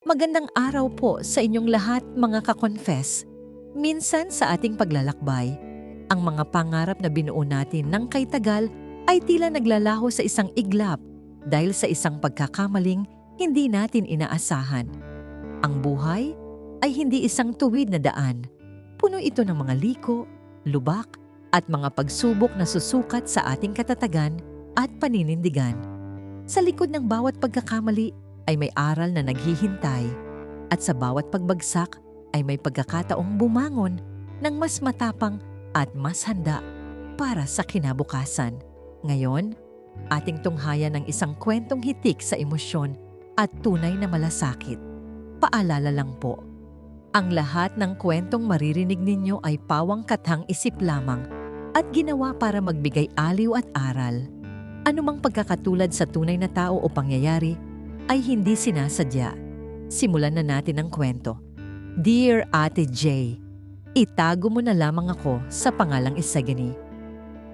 Magandang araw po sa inyong lahat mga ka-confess. Minsan sa ating paglalakbay, ang mga pangarap na binuo natin ng kay tagal ay tila naglalaho sa isang iglap dahil sa isang pagkakamaling hindi natin inaasahan. Ang buhay ay hindi isang tuwid na daan. Puno ito ng mga liko, lubak at mga pagsubok na susukat sa ating katatagan at paninindigan. Sa likod ng bawat pagkakamali ay may aral na naghihintay at sa bawat pagbagsak ay may pagkakataong bumangon ng mas matapang at mas handa para sa kinabukasan. Ngayon, ating tunghayan ng isang kwentong hitik sa emosyon at tunay na malasakit. Paalala lang po, ang lahat ng kwentong maririnig ninyo ay pawang kathang isip lamang at ginawa para magbigay aliw at aral. Anumang pagkakatulad sa tunay na tao o pangyayari ay hindi sinasadya. Simulan na natin ang kwento. Dear Ate J, itago mo na lamang ako sa pangalang Isagani.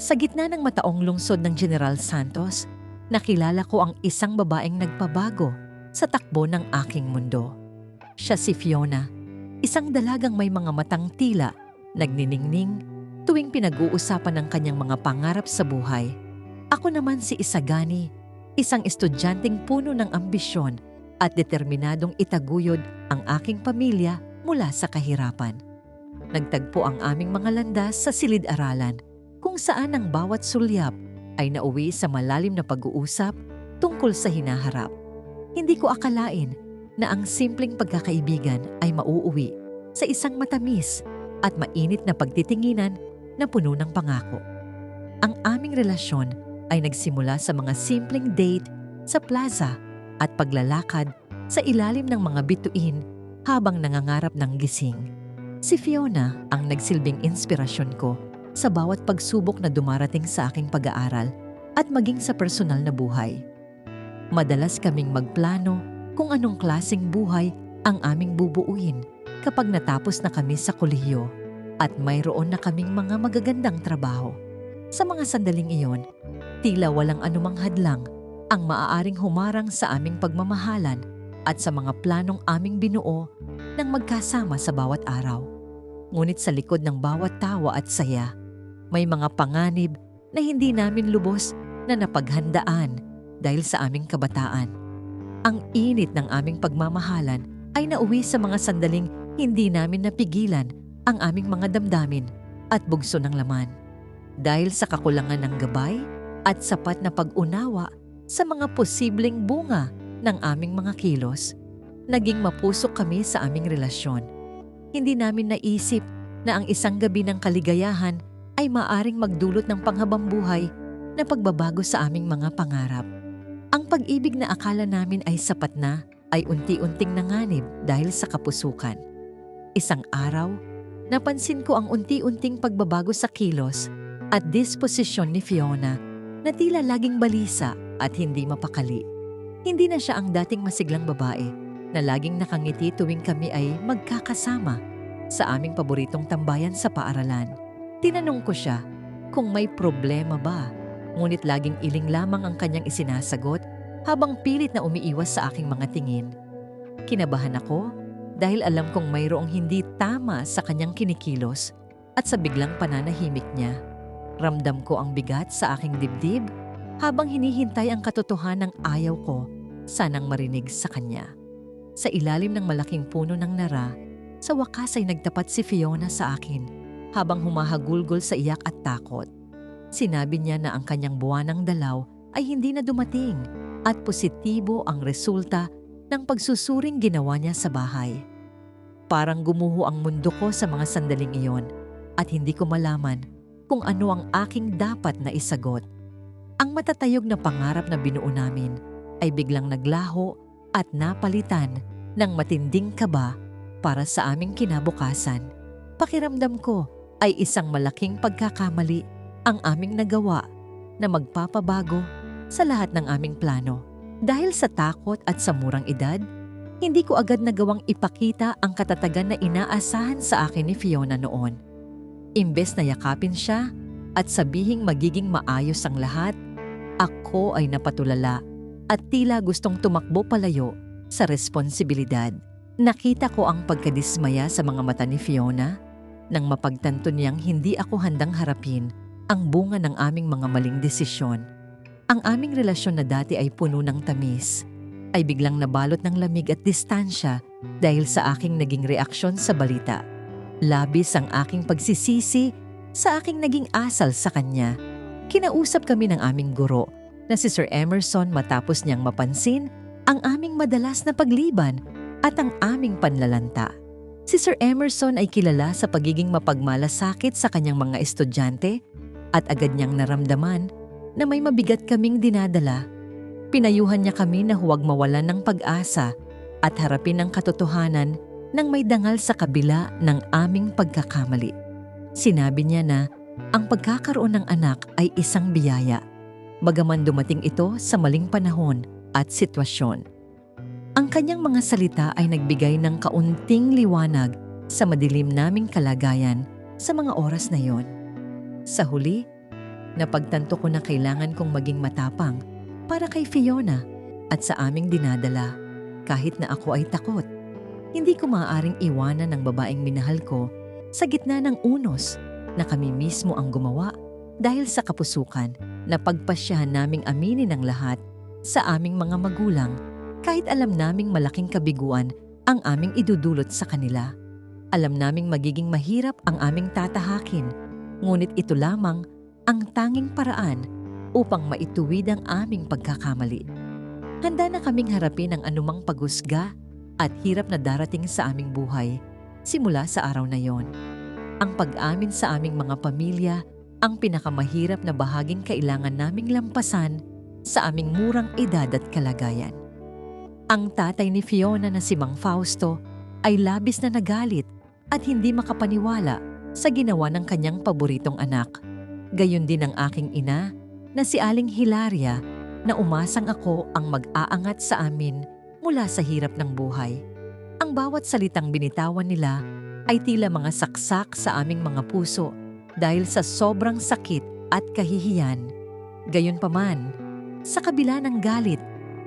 Sa gitna ng mataong lungsod ng General Santos, nakilala ko ang isang babaeng nagpabago sa takbo ng aking mundo. Siya si Fiona, isang dalagang may mga matang tila, nagniningning tuwing pinag-uusapan ng kanyang mga pangarap sa buhay. Ako naman si Isagani, isang estudyanteng puno ng ambisyon at determinadong itaguyod ang aking pamilya mula sa kahirapan. Nagtagpo ang aming mga landas sa silid-aralan kung saan ang bawat sulyap ay nauwi sa malalim na pag-uusap tungkol sa hinaharap. Hindi ko akalain na ang simpleng pagkakaibigan ay mauuwi sa isang matamis at mainit na pagtitinginan na puno ng pangako. Ang aming relasyon ay nagsimula sa mga simpleng date sa plaza at paglalakad sa ilalim ng mga bituin habang nangangarap ng gising. Si Fiona ang nagsilbing inspirasyon ko sa bawat pagsubok na dumarating sa aking pag-aaral at maging sa personal na buhay. Madalas kaming magplano kung anong klaseng buhay ang aming bubuuin kapag natapos na kami sa kolehiyo at mayroon na kaming mga magagandang trabaho. Sa mga sandaling iyon, tila walang anumang hadlang ang maaaring humarang sa aming pagmamahalan at sa mga planong aming binuo ng magkasama sa bawat araw. Ngunit sa likod ng bawat tawa at saya, may mga panganib na hindi namin lubos na napaghandaan dahil sa aming kabataan. Ang init ng aming pagmamahalan ay nauwi sa mga sandaling hindi namin napigilan ang aming mga damdamin at bugso ng laman. Dahil sa kakulangan ng gabay at sapat na pag-unawa sa mga posibleng bunga ng aming mga kilos, naging mapusok kami sa aming relasyon. Hindi namin naisip na ang isang gabi ng kaligayahan ay maaring magdulot ng panghabambuhay na pagbabago sa aming mga pangarap. Ang pag-ibig na akala namin ay sapat na ay unti-unting nanganib dahil sa kapusukan. Isang araw, napansin ko ang unti-unting pagbabago sa kilos at disposisyon ni Fiona na tila laging balisa at hindi mapakali. Hindi na siya ang dating masiglang babae na laging nakangiti tuwing kami ay magkakasama sa aming paboritong tambayan sa paaralan. Tinanong ko siya kung may problema ba, ngunit laging iling lamang ang kanyang isinasagot habang pilit na umiiwas sa aking mga tingin. Kinabahan ako dahil alam kong mayroong hindi tama sa kanyang kinikilos at sa biglang pananahimik niya. Ramdam ko ang bigat sa aking dibdib habang hinihintay ang katotohanan ng ayaw ko sanang marinig sa kanya. Sa ilalim ng malaking puno ng nara, sa wakas ay nagtapat si Fiona sa akin habang humahagulgol sa iyak at takot. Sinabi niya na ang kanyang buwanang dalaw ay hindi na dumating at positibo ang resulta ng pagsusuring ginawa niya sa bahay. Parang gumuho ang mundo ko sa mga sandaling iyon at hindi ko malaman kung ano ang aking dapat na isagot. Ang matatayog na pangarap na binuo namin ay biglang naglaho at napalitan ng matinding kaba para sa aming kinabukasan. Pakiramdam ko ay isang malaking pagkakamali ang aming nagawa na magpapabago sa lahat ng aming plano. Dahil sa takot at sa murang edad, hindi ko agad nagawang ipakita ang katatagan na inaasahan sa akin ni Fiona noon. Imbes na yakapin siya at sabihing magiging maayos ang lahat, ako ay napatulala at tila gustong tumakbo palayo sa responsibilidad. Nakita ko ang pagkadismaya sa mga mata ni Fiona nang mapagtanto niyang hindi ako handang harapin ang bunga ng aming mga maling desisyon. Ang aming relasyon na dati ay puno ng tamis, ay biglang nabalot ng lamig at distansya dahil sa aking naging reaksyon sa balita. Labis ang aking pagsisisi sa aking naging asal sa kanya. Kinausap kami ng aming guro na si Sir Emerson matapos niyang mapansin ang aming madalas na pagliban at ang aming panlalanta. Si Sir Emerson ay kilala sa pagiging mapagmalasakit sa kanyang mga estudyante at agad niyang naramdaman na may mabigat kaming dinadala. Pinayuhan niya kami na huwag mawalan ng pag-asa at harapin ang katotohanan nang may dangal sa kabila ng aming pagkakamali. Sinabi niya na ang pagkakaroon ng anak ay isang biyaya, bagaman dumating ito sa maling panahon at sitwasyon. Ang kanyang mga salita ay nagbigay ng kaunting liwanag sa madilim naming kalagayan sa mga oras na yon. Sa huli, napagtanto ko na kailangan kong maging matapang para kay Fiona at sa aming dinadala kahit na ako ay takot. Hindi ko maaaring iwanan ang babaeng minahal ko sa gitna ng unos na kami mismo ang gumawa dahil sa kapusukan na pagpasyahan naming aminin ang lahat sa aming mga magulang kahit alam naming malaking kabiguan ang aming idudulot sa kanila. Alam naming magiging mahirap ang aming tatahakin, ngunit ito lamang ang tanging paraan upang maituwid ang aming pagkakamali. Handa na kaming harapin ang anumang paghusga at hirap na darating sa aming buhay simula sa araw na yon. Ang pag-amin sa aming mga pamilya ang pinakamahirap na bahaging kailangan naming lampasan sa aming murang edad at kalagayan. Ang tatay ni Fiona na si Mang Fausto ay labis na nagalit at hindi makapaniwala sa ginawa ng kanyang paboritong anak. Gayon din ang aking ina na si Aling Hilaria na umasang ako ang mag-aangat sa amin mula sa hirap ng buhay. Ang bawat salitang binitawan nila ay tila mga saksak sa aming mga puso dahil sa sobrang sakit at kahihiyan. Gayunpaman, sa kabila ng galit,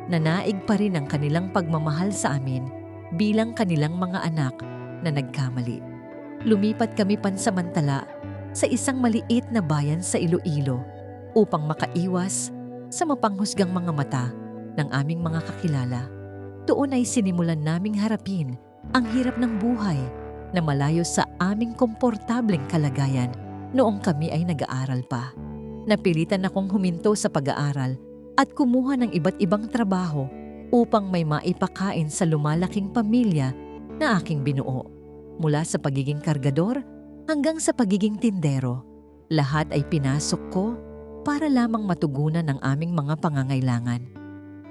nanaig pa rin ang kanilang pagmamahal sa amin bilang kanilang mga anak na nagkamali. Lumipat kami pansamantala sa isang maliit na bayan sa Iloilo upang makaiwas sa mapanghusgang mga mata ng aming mga kakilala. Doon ay sinimulan naming harapin ang hirap ng buhay na malayo sa aming komportableng kalagayan noong kami ay nag-aaral pa. Napilitan akong huminto sa pag-aaral at kumuha ng iba't ibang trabaho upang may maipakain sa lumalaking pamilya na aking binuo. Mula sa pagiging kargador hanggang sa pagiging tindero, lahat ay pinasok ko para lamang matugunan ang aming mga pangangailangan.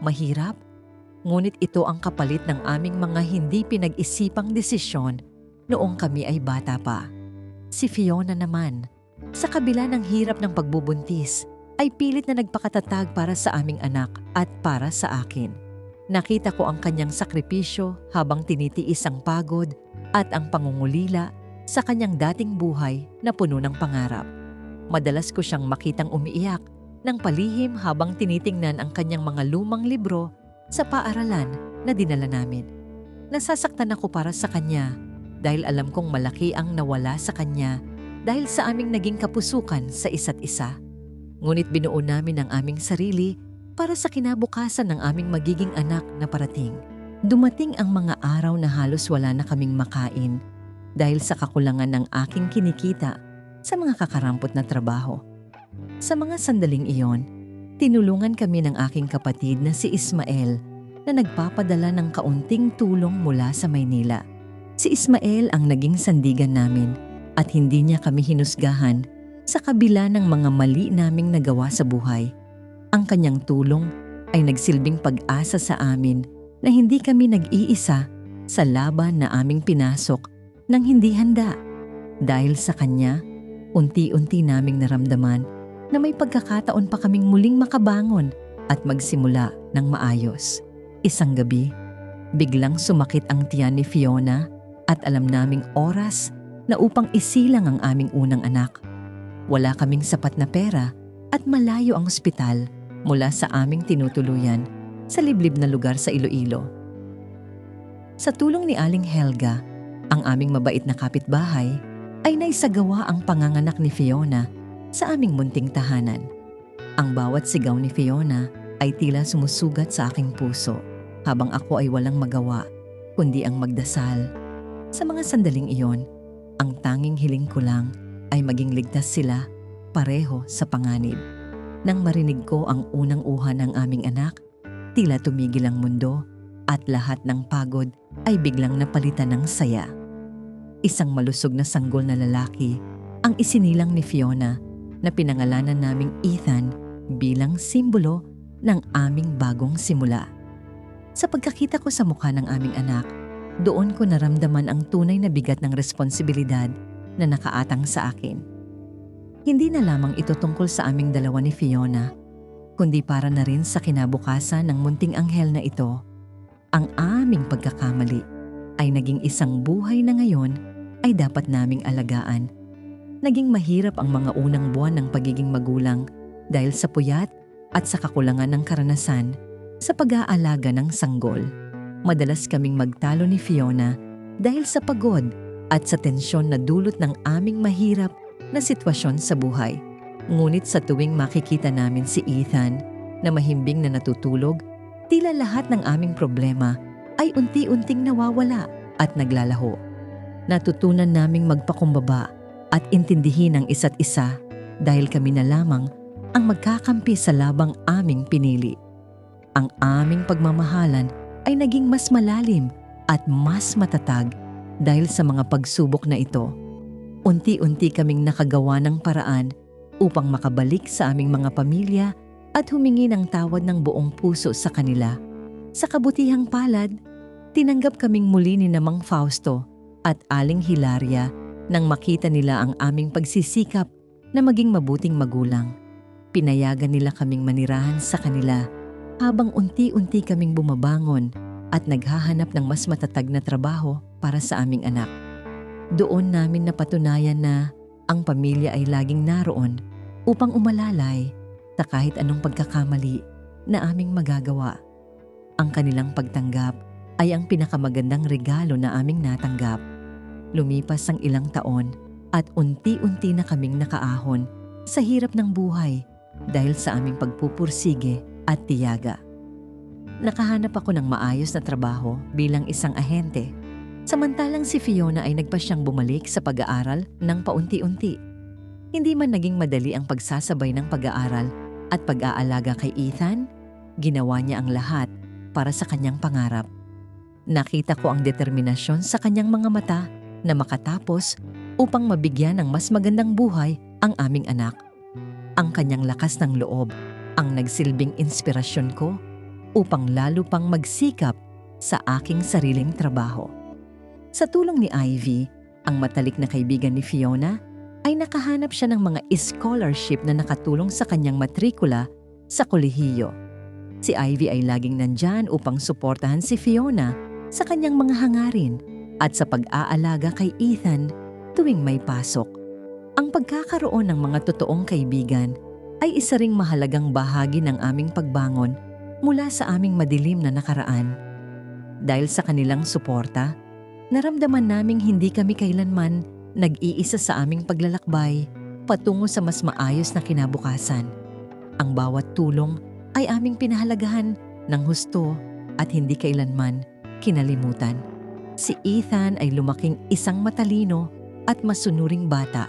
Mahirap, ngunit ito ang kapalit ng aming mga hindi pinag-isipang desisyon noong kami ay bata pa. Si Fiona naman, sa kabila ng hirap ng pagbubuntis, ay pilit na nagpakatatag para sa aming anak at para sa akin. Nakita ko ang kanyang sakripisyo habang tinitiis ang pagod at ang pangungulila sa kanyang dating buhay na puno ng pangarap. Madalas ko siyang makitang umiiyak ng palihim habang tinitingnan ang kanyang mga lumang libro sa paaralan na dinala namin. Nasasaktan ako para sa kanya dahil alam kong malaki ang nawala sa kanya dahil sa aming naging kapusukan sa isa't isa. Ngunit binuo namin ang aming sarili para sa kinabukasan ng aming magiging anak na parating. Dumating ang mga araw na halos wala na kaming makain dahil sa kakulangan ng aking kinikita sa mga kakarampot na trabaho. Sa mga sandaling iyon, tinulungan kami ng aking kapatid na si Ismael na nagpapadala ng kaunting tulong mula sa Maynila. Si Ismael ang naging sandigan namin at hindi niya kami hinusgahan sa kabila ng mga mali naming nagawa sa buhay. Ang kanyang tulong ay nagsilbing pag-asa sa amin na hindi kami nag-iisa sa laban na aming pinasok nang hindi handa. Dahil sa kanya, unti-unti naming naramdaman na may pagkakataon pa kaming muling makabangon at magsimula ng maayos. Isang gabi, biglang sumakit ang tiyan ni Fiona at alam naming oras na upang isilang ang aming unang anak. Wala kaming sapat na pera at malayo ang ospital mula sa aming tinutuluyan sa liblib na lugar sa Iloilo. Sa tulong ni Aling Helga, ang aming mabait na kapitbahay, ay naisagawa ang panganganak ni Fiona sa aming munting tahanan. Ang bawat sigaw ni Fiona ay tila sumusugat sa aking puso habang ako ay walang magawa kundi ang magdasal. Sa mga sandaling iyon, ang tanging hiling ko lang ay maging ligtas sila pareho sa panganib. Nang marinig ko ang unang uha ng aming anak, tila tumigil ang mundo at lahat ng pagod ay biglang napalitan ng saya. Isang malusog na sanggol na lalaki ang isinilang ni Fiona na pinangalanan naming Ethan bilang simbolo ng aming bagong simula. Sa pagkakita ko sa mukha ng aming anak, doon ko naramdaman ang tunay na bigat ng responsibilidad na nakaatang sa akin. Hindi na lamang ito tungkol sa aming dalawa ni Fiona, kundi para na rin sa kinabukasan ng munting anghel na ito. Ang aming pagkakamali ay naging isang buhay na ngayon ay dapat naming alagaan. Naging mahirap ang mga unang buwan ng pagiging magulang dahil sa puyat at sa kakulangan ng karanasan sa pag-aalaga ng sanggol. Madalas kaming magtalo ni Fiona dahil sa pagod at sa tensyon na dulot ng aming mahirap na sitwasyon sa buhay. Ngunit sa tuwing makikita namin si Ethan na mahimbing na natutulog, tila lahat ng aming problema ay unti-unting nawawala at naglalaho. Natutunan naming magpakumbaba at intindihin ang isa't isa dahil kami na lamang ang magkakampi sa labang aming pinili. Ang aming pagmamahalan ay naging mas malalim at mas matatag dahil sa mga pagsubok na ito. Unti-unti kaming nakagawa ng paraan upang makabalik sa aming mga pamilya at humingi ng tawad ng buong puso sa kanila. Sa kabutihang palad, tinanggap kaming muli ni Mang Fausto at Aling Hilaria nang makita nila ang aming pagsisikap na maging mabuting magulang. Pinayagan nila kaming manirahan sa kanila habang unti-unti kaming bumabangon at naghahanap ng mas matatag na trabaho para sa aming anak. Doon namin napatunayan na ang pamilya ay laging naroon upang umalalay sa kahit anong pagkakamali na aming magagawa. Ang kanilang pagtanggap ay ang pinakamagandang regalo na aming natanggap. Lumipas ang ilang taon at unti-unti na kaming nakaahon sa hirap ng buhay dahil sa aming pagpupursige at tiyaga. Nakahanap ako ng maayos na trabaho bilang isang ahente. Samantalang si Fiona ay nagpasyang bumalik sa pag-aaral ng paunti-unti. Hindi man naging madali ang pagsasabay ng pag-aaral at pag-aalaga kay Ethan, ginawa niya ang lahat para sa kanyang pangarap. Nakita ko ang determinasyon sa kanyang mga mata na makatapos upang mabigyan ng mas magandang buhay ang aming anak. Ang kanyang lakas ng loob ang nagsilbing inspirasyon ko upang lalo pang magsikap sa aking sariling trabaho. Sa tulong ni Ivy, ang matalik na kaibigan ni Fiona, ay nakahanap siya ng mga scholarship na nakatulong sa kanyang matrikula sa kolehiyo. Si Ivy ay laging nandyan upang suportahan si Fiona sa kanyang mga hangarin at sa pag-aalaga kay Ethan tuwing may pasok. Ang pagkakaroon ng mga totoong kaibigan ay isa ring mahalagang bahagi ng aming pagbangon mula sa aming madilim na nakaraan. Dahil sa kanilang suporta, naramdaman naming hindi kami kailanman nag-iisa sa aming paglalakbay patungo sa mas maayos na kinabukasan. Ang bawat tulong ay aming pinahalagahan ng husto at hindi kailanman kinalimutan. Si Ethan ay lumaking isang matalino at masunuring bata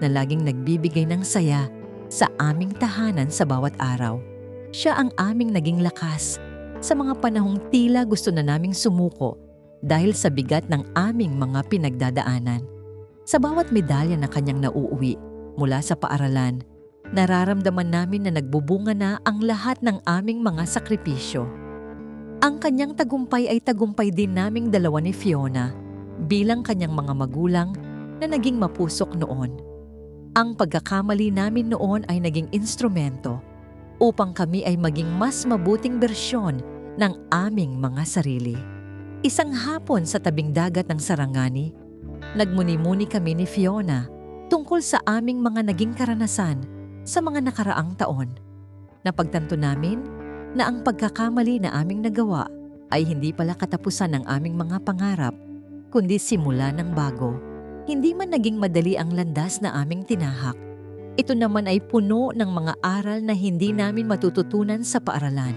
na laging nagbibigay ng saya sa aming tahanan sa bawat araw. Siya ang aming naging lakas sa mga panahong tila gusto na naming sumuko dahil sa bigat ng aming mga pinagdadaanan. Sa bawat medalya na kanyang nauuwi mula sa paaralan, nararamdaman namin na nagbubunga na ang lahat ng aming mga sakripisyo. Ang kanyang tagumpay ay tagumpay din naming dalawa ni Fiona bilang kanyang mga magulang na naging mapusok noon. Ang pagkakamali namin noon ay naging instrumento upang kami ay maging mas mabuting bersyon ng aming mga sarili. Isang hapon sa tabing dagat ng Sarangani, nagmuni-muni kami ni Fiona tungkol sa aming mga naging karanasan sa mga nakaraang taon. Napagtanto namin na ang pagkakamali na aming nagawa ay hindi pala katapusan ng aming mga pangarap, kundi simula ng bago. Hindi man naging madali ang landas na aming tinahak, ito naman ay puno ng mga aral na hindi namin matututunan sa paaralan.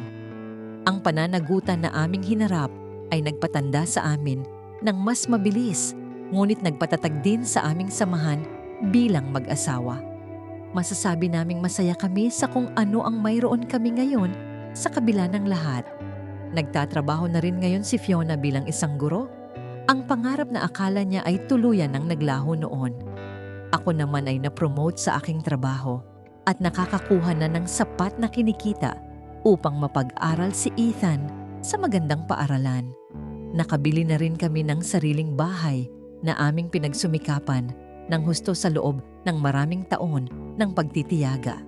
Ang pananagutan na aming hinarap ay nagpatanda sa amin ng mas mabilis, ngunit nagpatatag din sa aming samahan bilang mag-asawa. Masasabi naming masaya kami sa kung ano ang mayroon kami ngayon sa kabila ng lahat. Nagtatrabaho na rin ngayon si Fiona bilang isang guro. Ang pangarap na akala niya ay tuluyan ng naglaho noon. Ako naman ay na-promote sa aking trabaho at nakakakuha na ng sapat na kinikita upang mapag-aral si Ethan sa magandang paaralan. Nakabili na rin kami ng sariling bahay na aming pinagsumikapan ng husto sa loob ng maraming taon ng pagtitiyaga.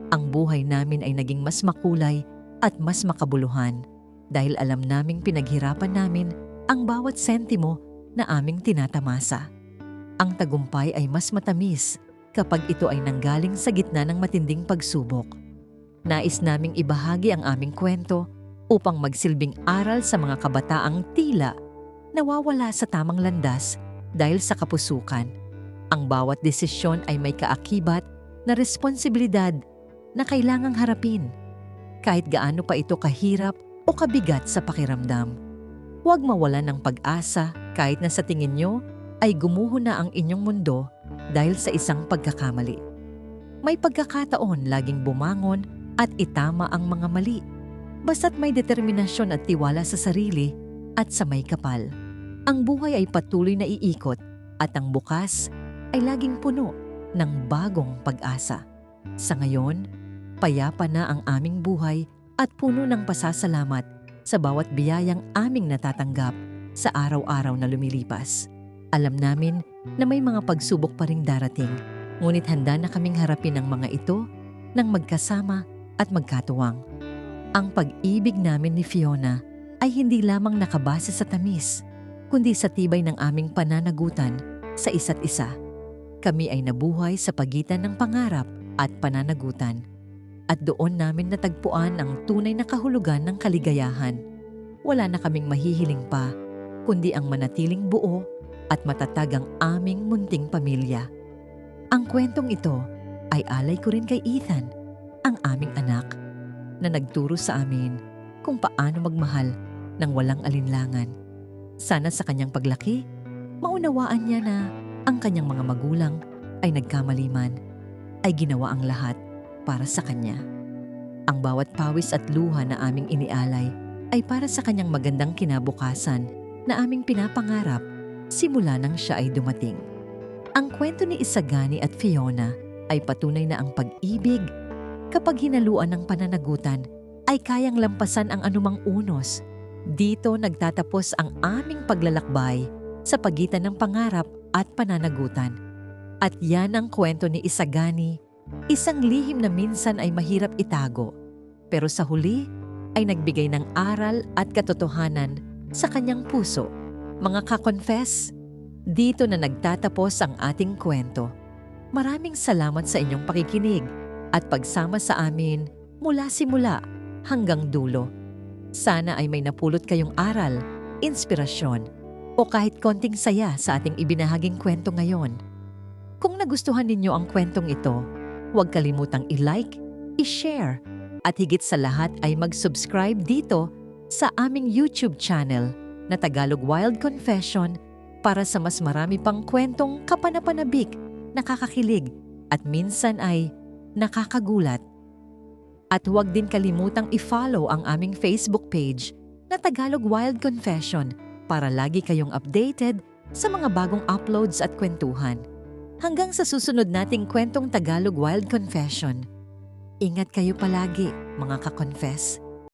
Ang buhay namin ay naging mas makulay at mas makabuluhan dahil alam naming pinaghirapan namin ang bawat sentimo na aming tinatamasa. Ang tagumpay ay mas matamis kapag ito ay nanggaling sa gitna ng matinding pagsubok. Nais naming ibahagi ang aming kwento upang magsilbing aral sa mga kabataang tila nawawala sa tamang landas dahil sa kapusukan. Ang bawat desisyon ay may kaakibat na responsibilidad na kailangang harapin, kahit gaano pa ito kahirap o kabigat sa pakiramdam. Huwag mawalan ng pag-asa kahit na sa tingin nyo ay gumuho na ang inyong mundo dahil sa isang pagkakamali. May pagkakataon laging bumangon at itama ang mga mali, basta't may determinasyon at tiwala sa sarili at sa may kapal. Ang buhay ay patuloy na iikot at ang bukas ay laging puno ng bagong pag-asa. Sa ngayon, payapa na ang aming buhay at puno ng pasasalamat sa bawat biyayang aming natatanggap sa araw-araw na lumilipas. Alam namin na may mga pagsubok pa ring darating, ngunit handa na kaming harapin ang mga ito ng magkasama at magkatuwang. Ang pag-ibig namin ni Fiona ay hindi lamang nakabase sa tamis, kundi sa tibay ng aming pananagutan sa isa't isa. Kami ay nabuhay sa pagitan ng pangarap at pananagutan. At doon namin natagpuan ang tunay na kahulugan ng kaligayahan. Wala na kaming mahihiling pa, kundi ang manatiling buo at matatag ang aming munting pamilya. Ang kwentong ito ay alay ko rin kay Ethan, ang aming anak, na nagturo sa amin kung paano magmahal ng walang alinlangan. Sana sa kanyang paglaki, maunawaan niya na ang kanyang mga magulang ay nagkamali man, ay ginawa ang lahat para sa kanya. Ang bawat pawis at luha na aming inialay ay para sa kanyang magandang kinabukasan na aming pinapangarap simula nang siya ay dumating. Ang kwento ni Isagani at Fiona ay patunay na ang pag-ibig, kapag hinaluan ng pananagutan, ay kayang lampasan ang anumang unos. Dito nagtatapos ang aming paglalakbay sa pagitan ng pangarap at pananagutan. At yan ang kwento ni Isagani, isang lihim na minsan ay mahirap itago, pero sa huli ay nagbigay ng aral at katotohanan sa kanyang puso. Mga ka-confess, dito na nagtatapos ang ating kwento. Maraming salamat sa inyong pakikinig at pagsama sa amin mula simula hanggang dulo. Sana ay may napulot kayong aral, inspirasyon, o kahit konting saya sa ating ibinahaging kwento ngayon. Kung nagustuhan ninyo ang kwentong ito, huwag kalimutang i-like, i-share, at higit sa lahat ay mag-subscribe dito sa aming YouTube channel na Tagalog Wild Confession para sa mas marami pang kwentong kapanapanabik, nakakakilig, at minsan ay nakakagulat. At huwag din kalimutang i-follow ang aming Facebook page na Tagalog Wild Confession para lagi kayong updated sa mga bagong uploads at kwentuhan. Hanggang sa susunod nating kwentong Tagalog Wild Confession. Ingat kayo palagi, mga ka-confess.